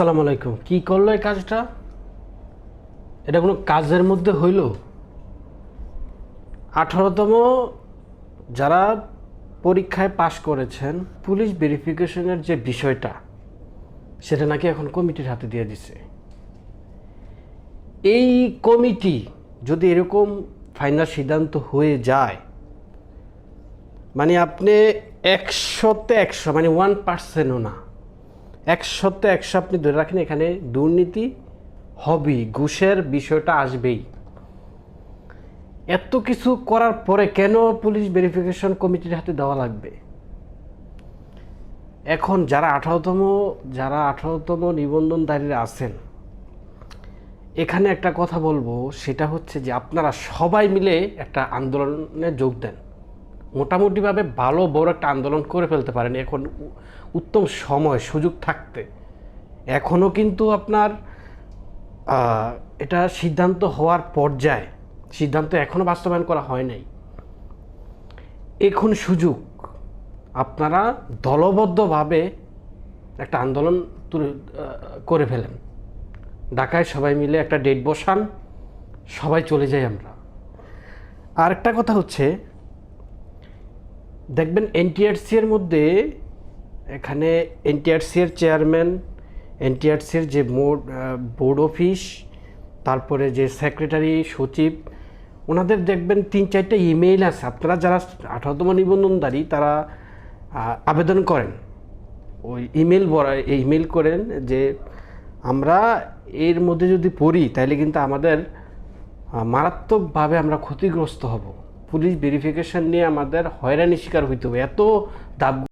আসসালামু আলাইকুম। কি করলো এই কাজটা? এটা কোনো কাজের মধ্যে হইল? 18তম যারা পরীক্ষায় পাশ করেছেন, পুলিশ ভেরিফিকেশনের যে বিষয়টা, সেটা নাকি এখন কমিটির হাতে দিয়ে দিছে। এই কমিটি যদি এরকম ফাইনাল সিদ্ধান্ত হয়ে যায়, মানে আপনি 100-100, মানে 1%ও না, 100-100 আপনি ধরে রাখেন এখানে দুর্নীতি হবেই, ঘুষের বিষয়টা আসবেই। এত কিছু করার পরে কেন পুলিশ ভেরিফিকেশন কমিটির হাতে দেওয়া লাগবে? এখন যারা 18তম নিবন্ধনধারীরা আছেন, এখানে একটা কথা বলবো, সেটা হচ্ছে যে আপনারা সবাই মিলে একটা আন্দোলনে যোগ দেন। মোটামুটিভাবে ভালো বড় একটা আন্দোলন করে ফেলতে পারেন এখন, উত্তম সময় সুযোগ থাকতে। এখনও কিন্তু আপনার এটা সিদ্ধান্ত হওয়ার পর্যায়ে, সিদ্ধান্ত এখনও বাস্তবায়ন করা হয় নাই। এখন সুযোগ, আপনারা দলবদ্ধভাবে একটা আন্দোলন করে ফেলেন। ঢাকায় সবাই মিলে একটা ডেট বসান, সবাই চলে যাই আমরা। আর একটা কথা হচ্ছে, দেখবেন এনটিআরসি এর মধ্যে, এখানে এনটিআরসি এর চেয়ারম্যান, এনটিআরসি এর যে বোর্ড অফিস, তারপরে যে সেক্রেটারি সচিব, ওনাদের দেখবেন 3-4টা ইমেইল আছে। আপনারা যারা 18তম নিবন্ধনধারী তারা আবেদন করেন, ওই ইমেইল করেন যে আমরা এর মধ্যে যদি পড়ি তাহলে কিন্তু আমাদের মারাত্মকভাবে আমরা ক্ষতিগ্রস্ত হব। পুলিশ ভেরিফিকেশন নিয়ে আমাদের হয়রানির শিকার হইতে হবে। এত দাব